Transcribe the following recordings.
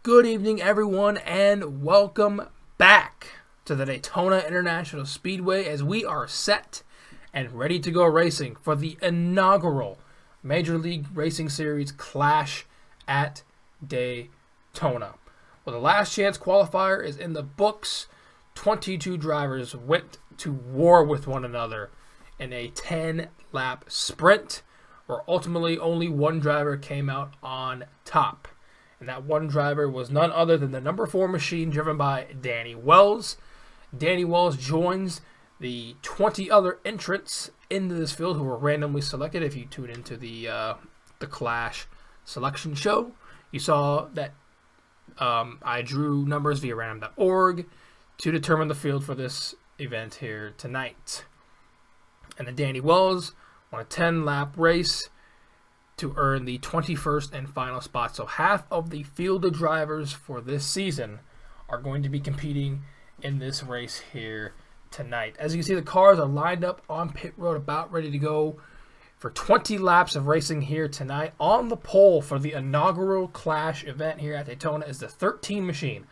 Good evening, everyone, and welcome back to the Daytona International Speedway as we are set and ready to go racing for the inaugural Major League Racing Series Clash at Daytona. Well, the last chance qualifier is in the books. 22 drivers went to war with one another in a 10-lap sprint, where ultimately only one driver came out on top. And that one driver was none other than the number 4 machine driven by Danny Wells. Danny Wells joins the 20 other entrants into this field who were randomly selected. If you tune into the Clash selection show, you saw that I drew numbers via random.org to determine the field for this event here tonight. And then Danny Wells won a 10-lap race to earn the 21st and final spot. So half of the field of drivers for this season are going to be competing in this race here tonight. As you can see, the cars are lined up on pit road, about ready to go for 20 laps of racing here tonight. On the pole for the inaugural Clash event here at Daytona is the 13 machine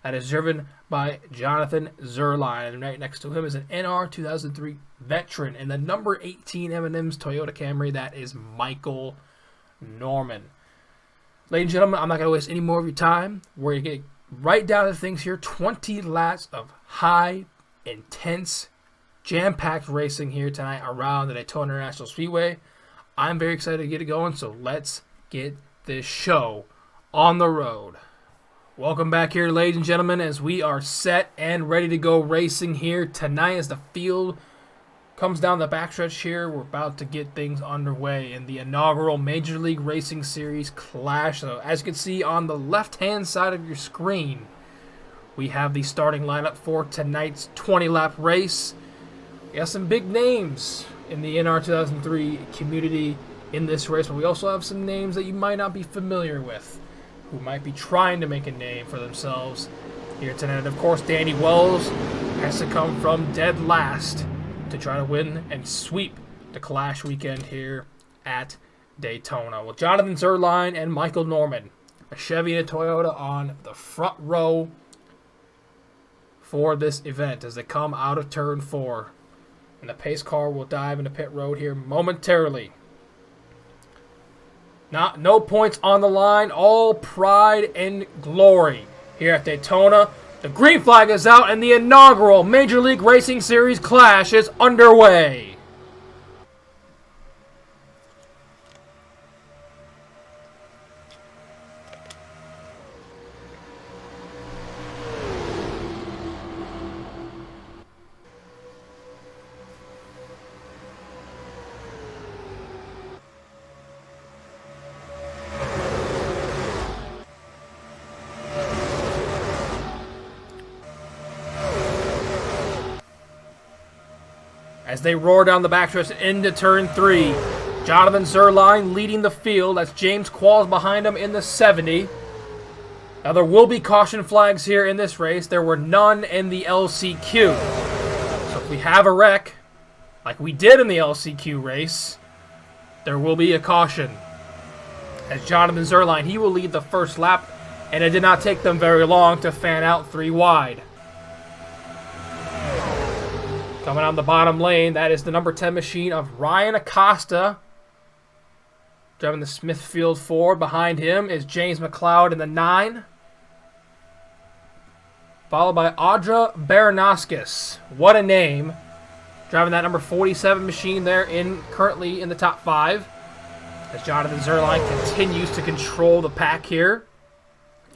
that is driven by Jonathan Zerline. And right next to him is an NR 2003 veteran in the number 18 M&M's Toyota Camry. That is Michael Norman. Ladies and gentlemen, I'm not going to waste any more of your time. We're going to get right down to things here. 20 laps of high, intense, jam-packed racing here tonight around the Daytona International Speedway. I'm very excited to get it going, so let's get this show on the road. Welcome back here, ladies and gentlemen, as we are set and ready to go racing here tonight as the field comes down the backstretch here. We're about to get things underway in the inaugural Major League Racing Series Clash. So as you can see on the left-hand side of your screen, we have the starting lineup for tonight's 20-lap race. We have some big names in the NR 2003 community in this race, but we also have some names that you might not be familiar with, who might be trying to make a name for themselves here tonight. And of course, Danny Wells has to come from dead last to try to win and sweep the Clash weekend here at Daytona. Well, Jonathan Zerline and Michael Norman, a Chevy and a Toyota on the front row for this event as they come out of turn 4. And the pace car will dive into pit road here momentarily. No points on the line, all pride and glory here at Daytona. The green flag is out and the inaugural Major League Racing Series Clash is underway. As they roar down the backstretch into turn 3, Jonathan Zerline leading the field. That's James Qualls behind him in the 70. Now there will be caution flags here in this race. There were none in the LCQ. So if we have a wreck, like we did in the LCQ race, there will be a caution. As Jonathan Zerline, he will lead the first lap, and it did not take them very long to fan out 3 wide. Coming on the bottom lane, that is the number 10 machine of Ryan Acosta, driving the Smithfield Ford. Behind him is James McLeod in the 9, followed by Audra Baranoskis. What a name. Driving that number 47 machine there, currently in the top 5, as Jonathan Zerline continues to control the pack here.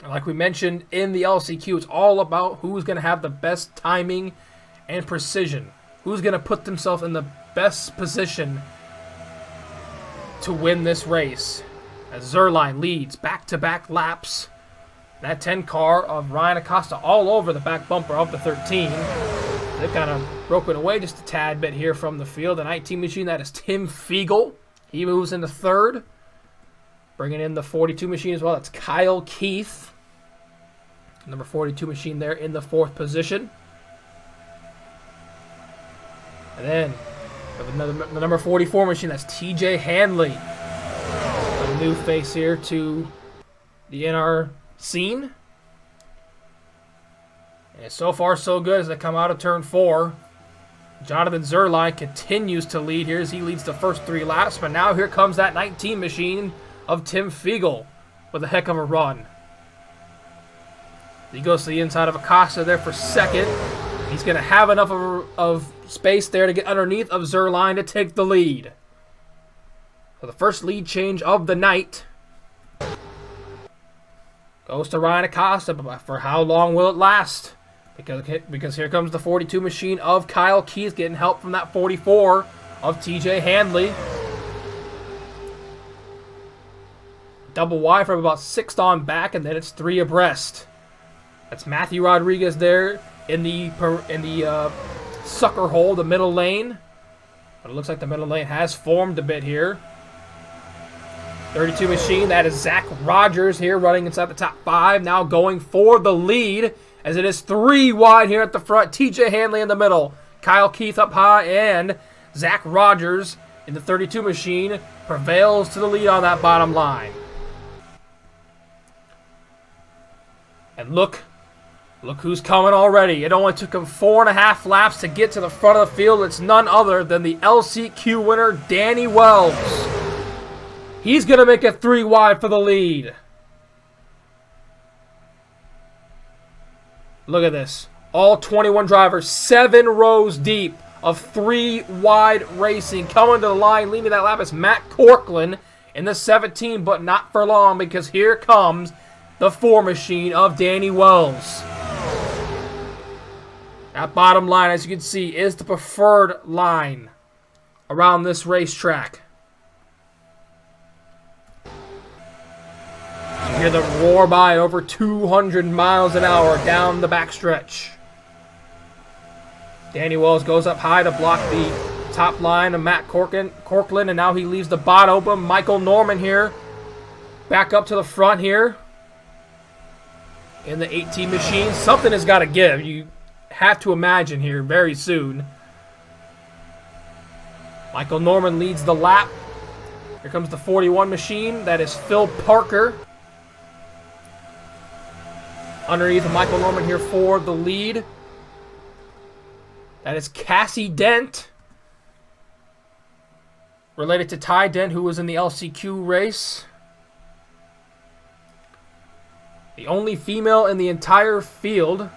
Like we mentioned in the LCQ, it's all about who's going to have the best timing and precision. Who's going to put themselves in the best position to win this race? As Zerline leads back-to-back laps. That 10 car of Ryan Acosta all over the back bumper of the 13. They've kind of broken away just a tad bit here from the field. The 19 machine, that is Tim Fiegel. He moves into 3rd. Bringing in the 42 machine as well. That's Kyle Keith. Number 42 machine there in the 4th position. And then the number 44 machine, that's TJ Hanley. A new face here to the NR scene. And so far, so good as they come out of turn 4. Jonathan Zerline continues to lead here as he leads the first 3 laps. But now here comes that 19 machine of Tim Fiegel with a heck of a run. He goes to the inside of Acosta there for second. He's going to have enough of space there to get underneath of Zerline to take the lead. So the first lead change of the night goes to Ryan Acosta, but for how long will it last? Because here comes the 42 machine of Kyle Keith getting help from that 44 of TJ Handley. Double wide from about 6th on back, and then it's 3 abreast. That's Matthew Rodriguez there in the sucker hole, the middle lane. But it looks like the middle lane has formed a bit here. 32 machine, that is Zach Rogers here running inside the top 5. Now going for the lead as it is 3 wide here at the front. TJ Handley in the middle. Kyle Keith up high, and Zach Rogers in the 32 machine prevails to the lead on that bottom line. And look who's coming already. It only took him 4.5 laps to get to the front of the field. It's none other than the LCQ winner, Danny Wells. He's going to make it 3 wide for the lead. Look at this. All 21 drivers, 7 rows deep of 3 wide racing. Coming to the line, leading that lap is Matt Corkland in the 17, but not for long because here comes the 4 machine of Danny Wells. That bottom line, as you can see, is the preferred line around this racetrack. You hear the roar by over 200 miles an hour down the backstretch. Danny Wells goes up high to block the top line of Matt Corkland, and now he leaves the bottom open. Michael Norman here, back up to the front here in the 18 machine. Something has got to give. You have to imagine here very soon. Michael Norman leads the lap. Here comes the 41 machine. That is Phil Parker. Underneath of Michael Norman here for the lead. That is Cassie Dent. Related to Ty Dent, who was in the LCQ race. The only female in the entire field.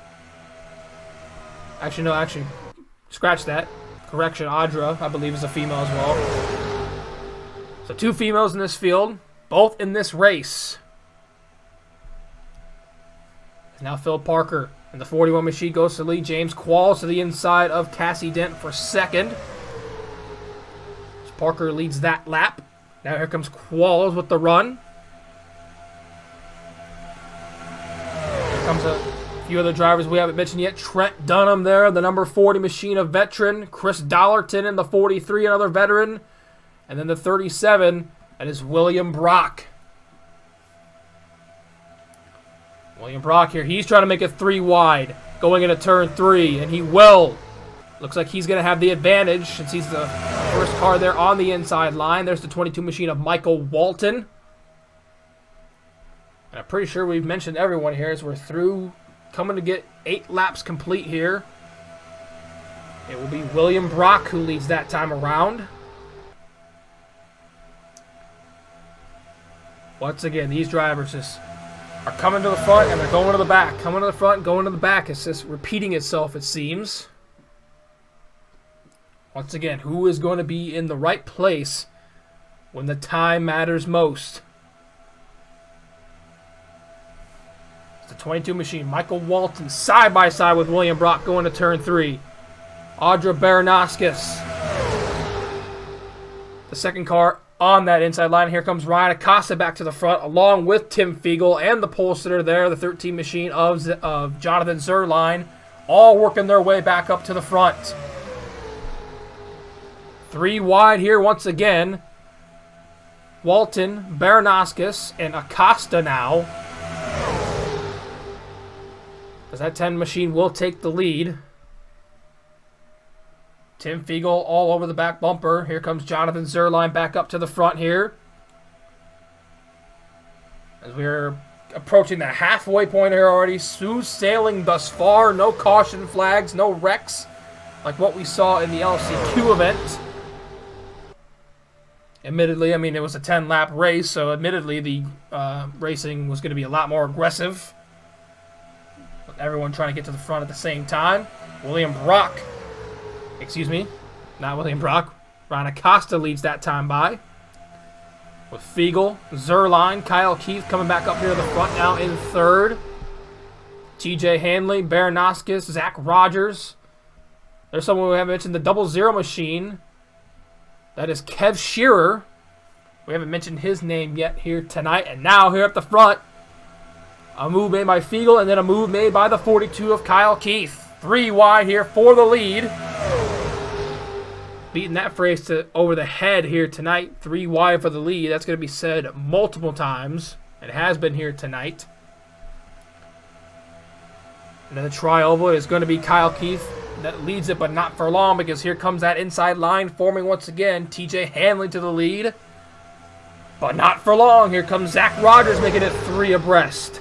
Actually, scratch that. Correction, Audra, I believe, is a female as well. So 2 females in this field, both in this race. Now Phil Parker and the 41 machine goes to lead. James Qualls to the inside of Cassie Dent for second. So Parker leads that lap. Now here comes Qualls with the run. Here comes a few other drivers we haven't mentioned yet. Trent Dunham there, the number 40 machine, a veteran. Chris Dollarton in the 43, another veteran. And then the 37, that is William Brock. William Brock here, he's trying to make it 3 wide going into turn 3, and he will. Looks like he's going to have the advantage since he's the first car there on the inside line. There's the 22 machine of Michael Walton. And I'm pretty sure we've mentioned everyone here as we're through, coming to get 8 laps complete here. It will be William Brock who leads that time around. Once again, these drivers just are coming to the front and they're going to the back. Coming to the front, going to the back. It's just repeating itself, it seems. Once again, who is going to be in the right place when the time matters most? It's the 22 machine. Michael Walton side by side with William Brock going to turn 3. Audra Baranoskis, the second car on that inside line. Here comes Ryan Acosta back to the front, along with Tim Fiegel and the pole sitter there, the 13 machine of Jonathan Zerline, all working their way back up to the front. 3 wide here once again. Walton, Baranoskis, and Acosta now. Because that 10 machine will take the lead. Tim Fiegel all over the back bumper. Here comes Jonathan Zerline back up to the front here. As we're approaching the halfway point here already. Smooth sailing thus far. No caution flags, no wrecks like what we saw in the LCQ event. Admittedly, I mean, it was a 10-lap race, so admittedly the racing was going to be a lot more aggressive. With everyone trying to get to the front at the same time. Not William Brock. Ron Acosta leads that time by. With Fiegel, Zerline, Kyle Keith coming back up here to the front now in third. TJ Hanley, Baranoskis, Zach Rogers. There's someone we haven't mentioned, the 00 machine. That is Kev Shearer. We haven't mentioned his name yet here tonight. And now here at the front, a move made by Fiegel and then a move made by the 42 of Kyle Keith. 3 wide here for the lead. Beating that phrase over the head here tonight. 3 wide for the lead. That's going to be said multiple times. It has been here tonight. And then the tri-oval is going to be Kyle Keith. That leads it, but not for long, because here comes that inside line forming once again. TJ Hanley to the lead. But not for long. Here comes Zach Rogers making it 3 abreast.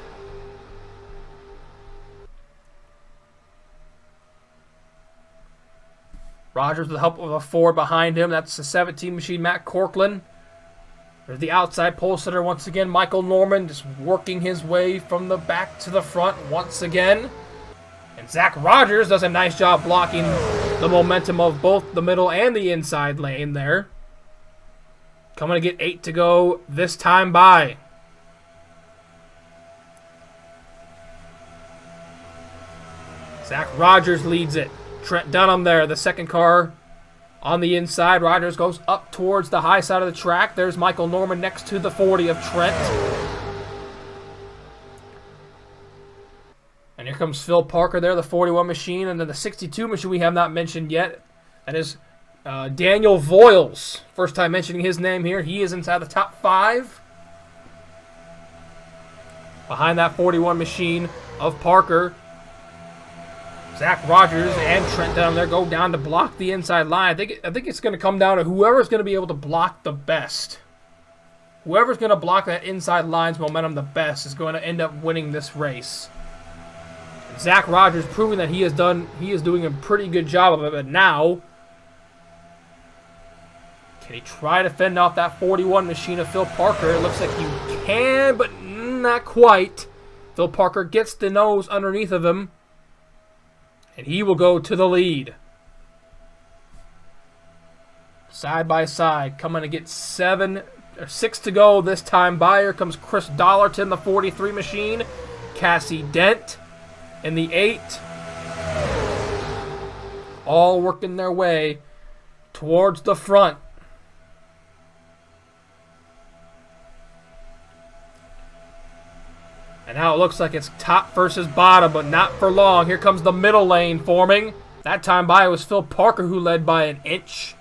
Rogers with the help of a Ford behind him. That's the 17 machine, Matt Corkland. There's the outside pole sitter once again, Michael Norman, just working his way from the back to the front once again. And Zach Rogers does a nice job blocking the momentum of both the middle and the inside lane there. Coming to get 8 to go this time by. Zach Rogers leads it. Trent Dunham there, the second car on the inside. Rogers goes up towards the high side of the track. There's Michael Norman next to the 40 of Trent. And here comes Phil Parker there, the 41 machine. And then the 62 machine we have not mentioned yet. That is Daniel Voiles. First time mentioning his name here. He is inside the top 5. Behind that 41 machine of Parker, Zach Rogers and Trent down there go down to block the inside line. I think it's going to come down to whoever's going to be able to block the best. Whoever's going to block that inside line's momentum the best is going to end up winning this race. And Zach Rogers proving that he is doing a pretty good job of it. But now, can he try to fend off that 41 machine of Phil Parker? It looks like he can, but not quite. Phil Parker gets the nose underneath of him. And he will go to the lead. Side by side, coming to get 6 to go this time by. Here comes Chris Dollarton, the 43 machine. Cassie Dent in the 8. All working their way towards the front. And now it looks like it's top versus bottom, but not for long. Here comes the middle lane forming. That time by it was Phil Parker who led by an inch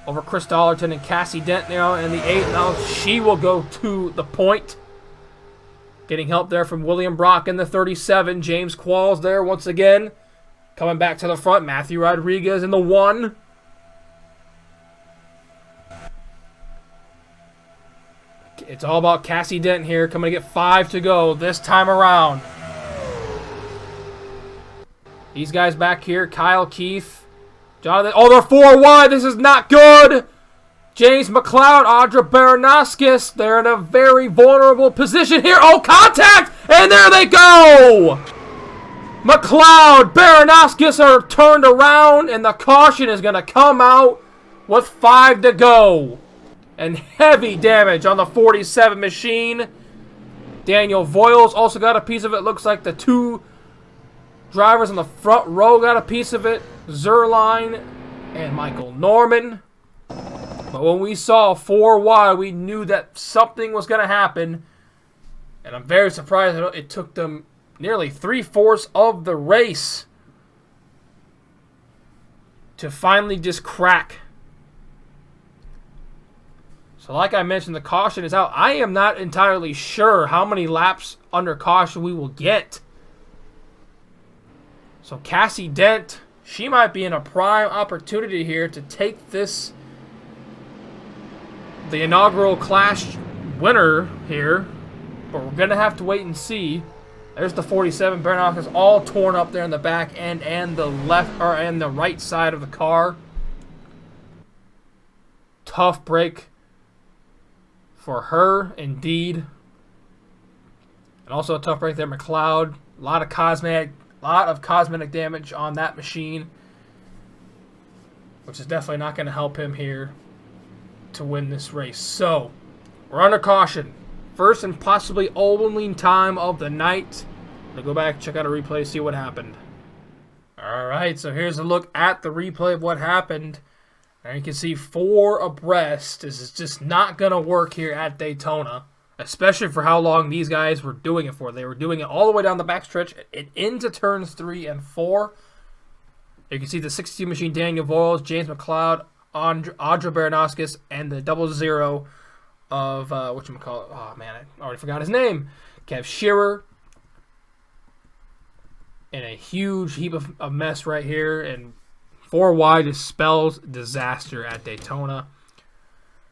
over Chris Dollarton and Cassie Dent now in the 8. Now she will go to the point. Getting help there from William Brock in the 37. James Qualls there once again. Coming back to the front. Matthew Rodriguez in the 1. It's all about Cassie Dent here. Coming to get 5 to go this time around. These guys back here. Kyle Keith. Jonathan. Oh, they're 4 wide. This is not good. James McLeod. Audra Baranoskis. They're in a very vulnerable position here. Oh, contact. And there they go. McLeod, Baranoskis are turned around. And the caution is going to come out with 5 to go. And heavy damage on the 47 machine. Daniel Voiles also got a piece of it. Looks like the 2 drivers on the front row got a piece of it. Zerline and Michael Norman. But when we saw 4 wide, we knew that something was going to happen. And I'm very surprised it took them nearly 3/4 of the race to finally just crack. So like I mentioned, the caution is out. I am not entirely sure how many laps under caution we will get. So Cassie Dent, she might be in a prime opportunity here to take this, the inaugural Clash winner here, but we're going to have to wait and see. There's the 47. Bernaskis all torn up there in the back end and the and the right side of the car. Tough break for her, indeed. And also a tough break there, McLeod. A lot of cosmetic damage on that machine, which is definitely not going to help him here to win this race. So, we're under caution. First and possibly only time of the night. I'm going to go back, check out a replay, see what happened. Alright, so here's a look at the replay of what happened. And you can see 4 abreast. This is just not going to work here at Daytona, especially for how long these guys were doing it for. They were doing it all the way down the backstretch and into turns 3 and 4. You can see the 62 machine, Daniel Voiles, James McLeod, Audra Bernaskis, and the 00 of, whatchamacallit, oh man, I already forgot his name, Kev Shearer. In a huge heap of mess right here, and 4 wide just spells disaster at Daytona.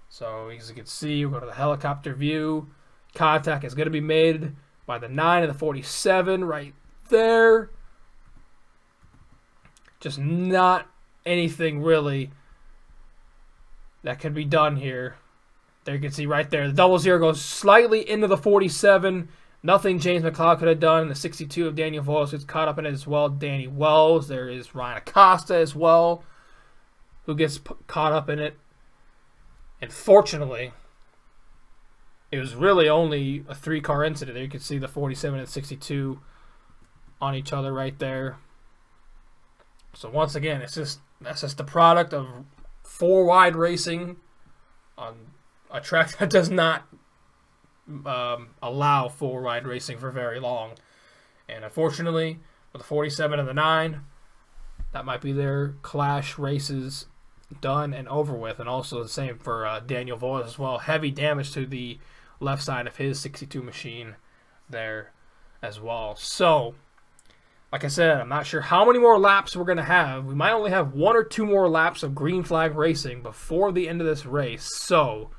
So as you can see, we'll go to the helicopter view. Contact is going to be made by the 9 and the 47 right there. Just not anything really that can be done here. There you can see right there, the 00 goes slightly into the 47. Nothing James McLeod could have done. The 62 of Daniel Voiles gets caught up in it as well. Danny Wells. There is Ryan Acosta as well, who gets caught up in it. And fortunately, it was really only a 3-car incident. There you can see the 47 and 62 on each other right there. So once again, that's just the product of 4-wide racing on a track that does not allow 4-wide racing for very long. And unfortunately, with the 47 and the 9, that might be their clash races done and over with. And also the same for Daniel Voiles as well. Heavy damage to the left side of his 62 machine there as well. So, like I said, I'm not sure how many more laps we're going to have. We might only have 1 or 2 more laps of green flag racing before the end of this race. So,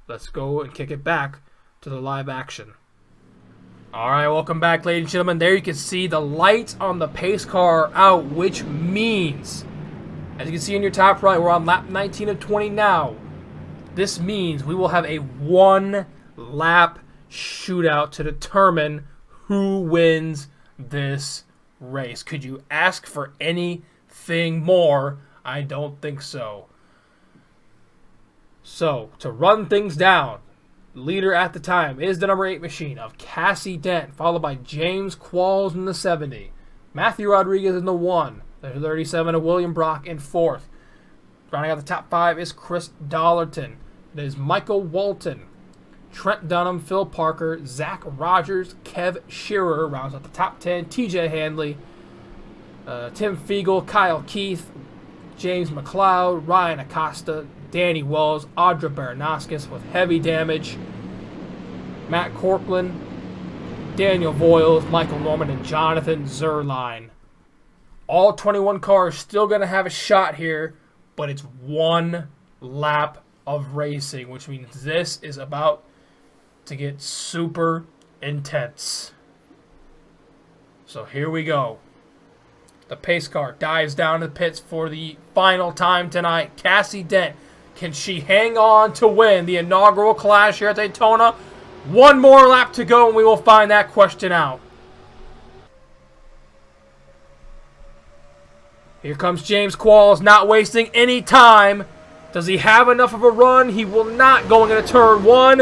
let's go and kick it back to the live action. Alright, welcome back, ladies and gentlemen. There you can see the lights on the pace car are out, which means, as you can see in your top right, we're on lap 19 of 20 now. This means we will have a 1-lap shootout to determine who wins this race. Could you ask for anything more? I don't think so. So, to run things down, leader at the time is the number 8 machine of Cassie Dent, followed by James Qualls in the 70. Matthew Rodriguez in the 1. The 37 of William Brock in 4th. Rounding out the top 5 is Chris Dollerton. It is Michael Walton, Trent Dunham, Phil Parker, Zach Rogers, Kev Shearer rounds out the top 10. TJ Handley, Tim Fiegel, Kyle Keith, James McLeod, Ryan Acosta, Danny Wells, Audra Bernaskis with heavy damage, Matt Corkland, Daniel Voiles, Michael Norman, and Jonathan Zerline. All 21 cars still going to have a shot here, but it's 1 lap of racing, which means this is about to get super intense. So here we go. The pace car dives down to the pits for the final time tonight. Cassie Dent, can she hang on to win the inaugural clash here at Daytona? 1 more lap to go and we will find that question out. Here comes James Qualls, not wasting any time. Does he have enough of a run? He will not, going into turn 1.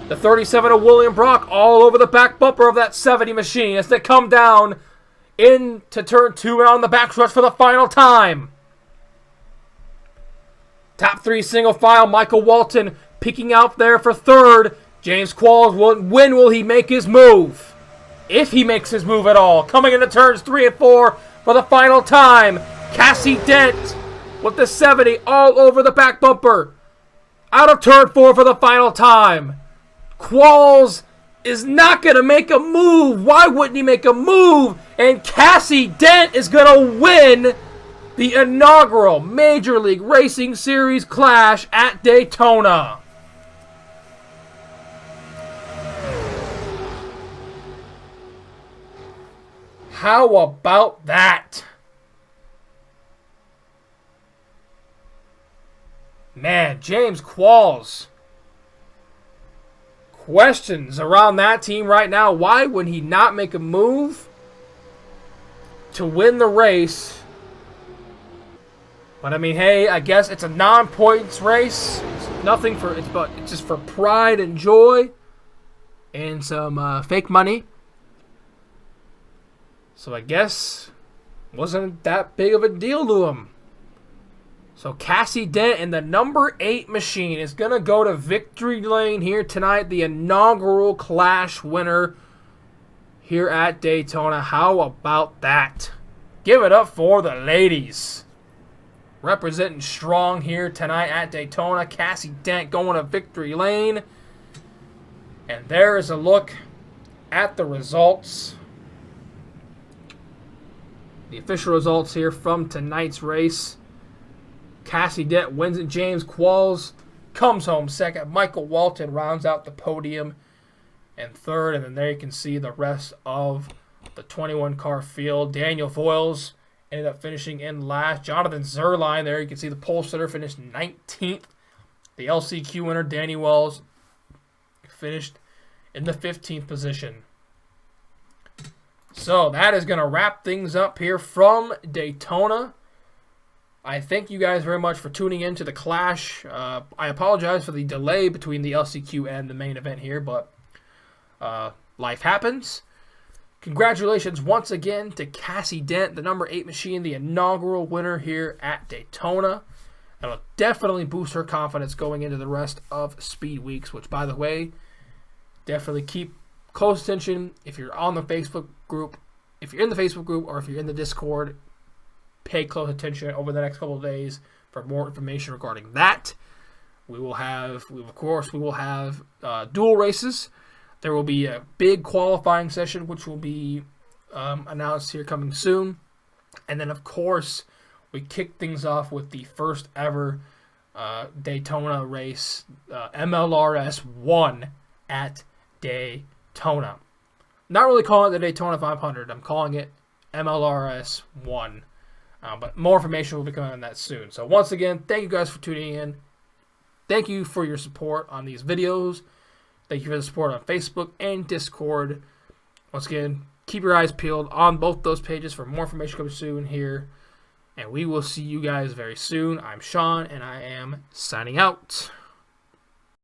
The 37 of William Brock all over the back bumper of that 70 machine as they come down into turn 2 and on the backstretch for the final time. Top 3 single file, Michael Walton peeking out there for 3rd. James Qualls, when will he make his move? If he makes his move at all. Coming into turns 3 and 4 for the final time. Cassie Dent with the 70 all over the back bumper. Out of turn 4 for the final time. Qualls is not going to make a move. Why wouldn't he make a move? And Cassie Dent is going to win the inaugural Major League Racing Series clash at Daytona. How about that? Man, James Qualls. Questions around that team right now. Why would he not make a move to win the race? But I mean, hey, I guess it's a non-points race. It's nothing for it's just for pride and joy and some fake money. So I guess wasn't that big of a deal to him. So Cassie Dent in the number 8 machine is going to go to victory lane here tonight. The inaugural Clash winner here at Daytona. How about that? Give it up for the ladies. Representing strong here tonight at Daytona. Cassie Dent going to victory lane. And there is a look at the results. The official results here from tonight's race. Cassie Dent wins it. James Qualls comes home second. Michael Walton rounds out the podium and third. And then there you can see the rest of the 21-car field. Daniel Voiles ended up finishing in last. Jonathan Zerline, there you can see the pole sitter finished 19th. The LCQ winner, Danny Wells, finished in the 15th position. So that is going to wrap things up here from Daytona. I thank you guys very much for tuning in to the Clash. I apologize for the delay between the LCQ and the main event here, but life happens. Congratulations once again to Cassie Dent, the number 8 machine, the inaugural winner here at Daytona. That'll definitely boost her confidence going into the rest of Speed Weeks, which, by the way, definitely keep close attention if you're on the Facebook group. If you're in the Facebook group or if you're in the Discord, pay close attention over the next couple of days for more information regarding that. We will have dual races. There will be a big qualifying session, which will be announced here coming soon. And then, of course, we kick things off with the first ever Daytona race, MLRS 1 at Daytona. Not really calling it the Daytona 500. I'm calling it MLRS 1. But more information will be coming on that soon. So once again, thank you guys for tuning in. Thank you for your support on these videos. Thank you for the support on Facebook and Discord. Once again, keep your eyes peeled on both those pages for more information coming soon here. And we will see you guys very soon. I'm Sean, and I am signing out.